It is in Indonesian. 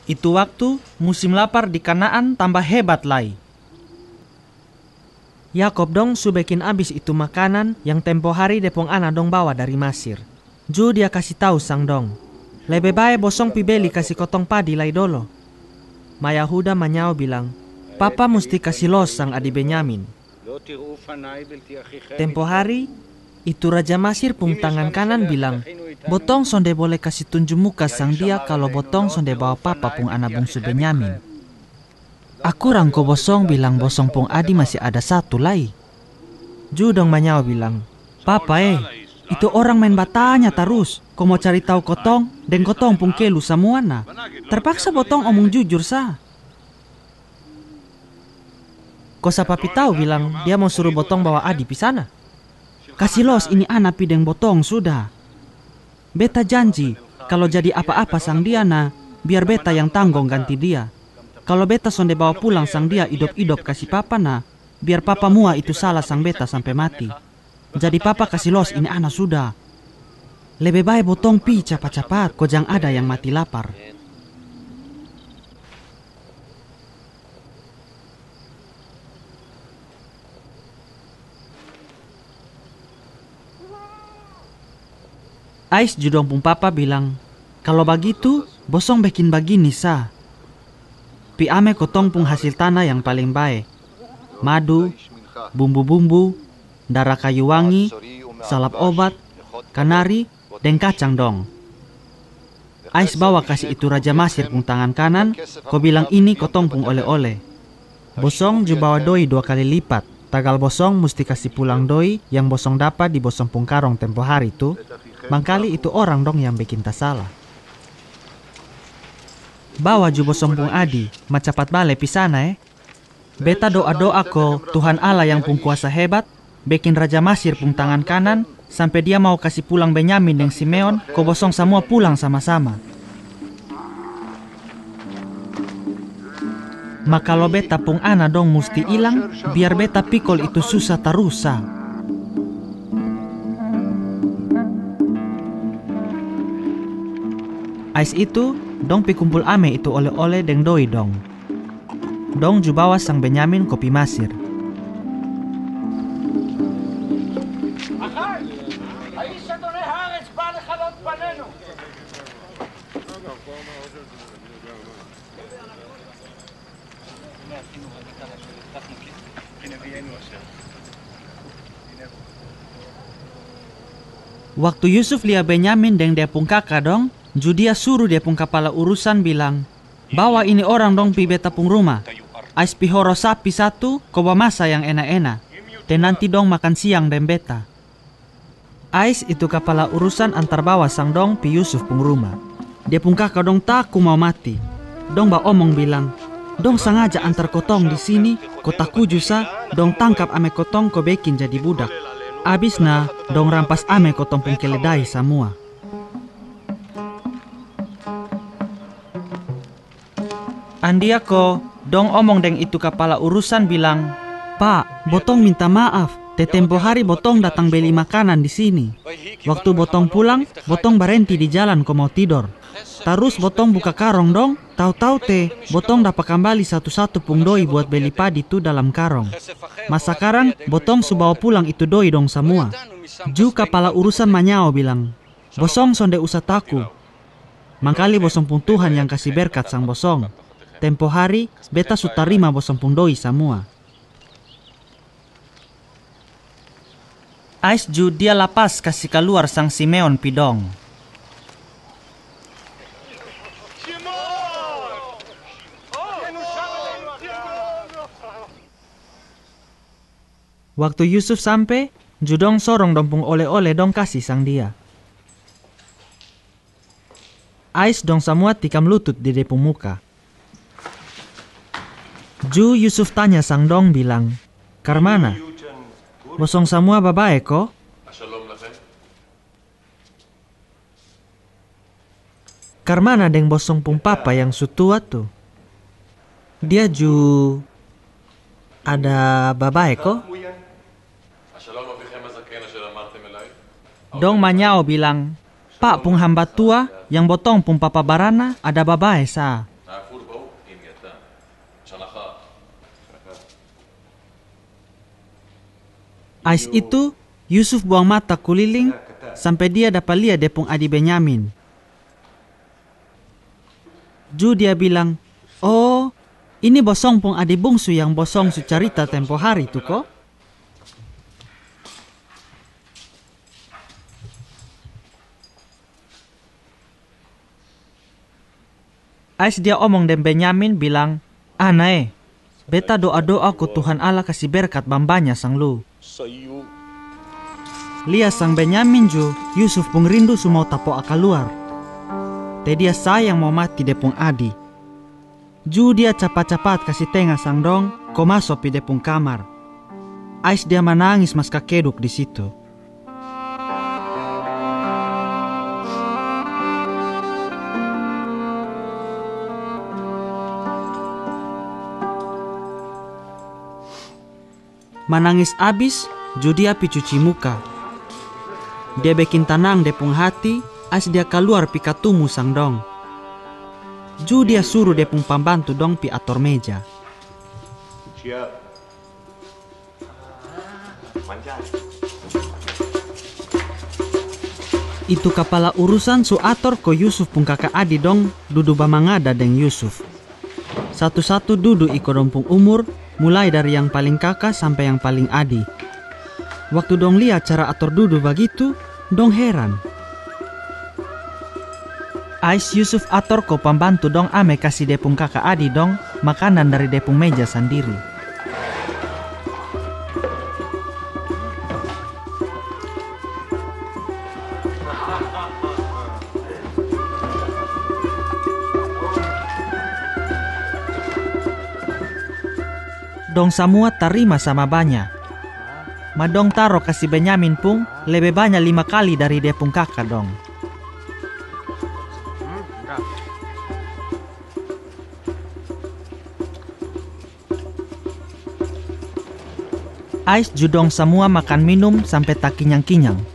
Itu waktu musim lapar di Kanaan tambah hebat lai. Yakob dong su bikin abis itu makanan yang tempo hari depong ana dong bawa dari Mesir. Ju dia kasih tahu sang dong, lebih baik bosong pi beli kasih kotong padi lai dolo. Mayahuda manyao bilang, papa mesti kasih los sang adi Benyamin. Tempo hari, itu Raja Mesir pung tangan kanan bilang, botong sonde boleh kasih tunjuk muka sang dia kalau botong sonde bawa papa pung anak bungsu Benyamin. Aku rangko bosong bilang bosong pung adi masih ada satu lai. Judong manyao bilang, papa itu orang main batanya terus. Kau mau cari tahu kotong, dan kotong pung kelu samuana. Terpaksa botong omong jujur sah. Kosa papi tahu bilang dia mau suruh botong bawa adi pisana. Kasih los ini anak pideng botong sudah. Beta janji kalau jadi apa-apa sang dia biar beta yang tanggung ganti dia. Kalau beta sonde bawa pulang sang dia hidup-hidup kasih papa biar papa mua itu salah sang beta sampai mati. Jadi papa kasih los ini anak sudah. Lebih baik botong pi cepat-cepat kojang ada yang mati lapar. Ais judong pung papa bilang, kalau begitu bosong bikin begini sah. Pi ame kotong pung hasil tanah yang paling baik. Madu, bumbu-bumbu, darah kayu wangi, salap obat, kanari, dan kacang dong. Ais bawa kasih itu Raja Mesir pung tangan kanan, ko bilang ini kotong pung oleh-oleh. Bosong ju bawa doi 2 kali lipat. Tagal bosong mesti kasih pulang doi yang bosong dapat di bosong pung karong tempo hari itu. Mangkali itu orang dong yang bikin tak salah. Bawa ju bosong pung adi, macapat bale pisana Beta doa-doa ko Tuhan Allah yang pung kuasa hebat, bikin Raja Mesir pung tangan kanan, sampai dia mau kasih pulang Benyamin dan Simeon, ko bosong semua pulang sama-sama. Maka lo beta pung ana dong mesti hilang, biar beta pikol itu susah tarusa. Ais itu, dong pikumpul ame itu oleh-oleh deng doi dong. Dong ju bawa sang Benyamin kopi Mesir. Waktu Yusuf lihat Benyamin deng dia pung kakak dong, dia suruh dia pung kepala urusan bilang, bawa ini orang dong pi beta pung rumah. Ais pihoro sapi 1, koba masa yang enak-enak. Dan nanti dong makan siang dan beta. Ais itu kepala urusan antar bawa sang dong pi Yusuf pung rumah. Dia pung kakak dong taku mau mati. Dong ba omong bilang, dong sengaja antar kotong di sini, kota kujusa, dong tangkap ame kotong ko bikin jadi budak. Abis dong rampas ame kotong pung keledai semua. Andia ko, dong omong deng itu kepala urusan bilang, Pak, botong minta maaf. Tempo hari botong datang beli makanan di sini. Waktu botong pulang, botong berhenti di jalan ko mau tidur. Terus botong buka karong dong, tahu-tahu botong dapat kembali satu-satu pung doi buat beli padi tu dalam karong. Masa sekarang botong su bawa pulang itu doi dong semua. Ju kepala urusan manyao bilang, bosong sonde usah taku. Mangkali bosong pung Tuhan yang kasih berkat sang bosong. Tempo hari, beta su tarima bosong pung doi semua. Ais ju dia lapas kasih keluar sang Simeon pidong. Waktu Yusuf sampai, judong sorong dong pung oleh-oleh dong kasih sang dia. Ais dong semua tikam lutut di depung muka. Ju Yusuf tanya sang dong bilang, Karmana? Bosong semua babae ko? Karmana deng bosong pung papa yang sutua tuh? Dia ju ada babae ko? Dong manyao bilang, Pak pung hamba tua yang botong pung papa barana ada babae sa. Ais itu, Yusuf buang mata kuliling sampai dia dapat lihat depung adi Benyamin. Ju dia bilang, "Oh, ini bosong pung adi bungsu yang bosong su cerita tempo hari tu kok." Ais dia omong dan Benyamin bilang, "Anae, beta doa-doa ku Tuhan Allah kasih berkat bambanya sang lu." Lia sang Benyamin ju, Yusuf pung rindu su mau tapo aka luar. Te dia sayang mau mati depung adi. Ju dia capat-capat kasih tengah sang dong, ko masuk pi depung kamar. Ais dia menangis mas kakeduk di situ. Menangis abis, ju dia pi cuci muka. Dia bikin tenang depung hati, as dia keluar pi katumu sang dong. Ju dia suruh depung pembantu dong pi ator meja. Itu kepala urusan su ator ko Yusuf pung kakak adi dong dudu bamangada deng Yusuf. Satu-satu dudu iko dong pung umur, mulai dari yang paling kakak sampai yang paling adi. Waktu dong lihat cara ator dudu begitu, dong heran. Ais Yusuf ator ko pembantu dong ame kasih depung kakak adi dong makanan dari depung meja sendiri. Dong semua terima sama banyak. Madong taro kasih Benyamin pun lebih banyak 5 kali dari depung kakak dong. Ais judong semua makan minum sampai tak kinyang-kinyang.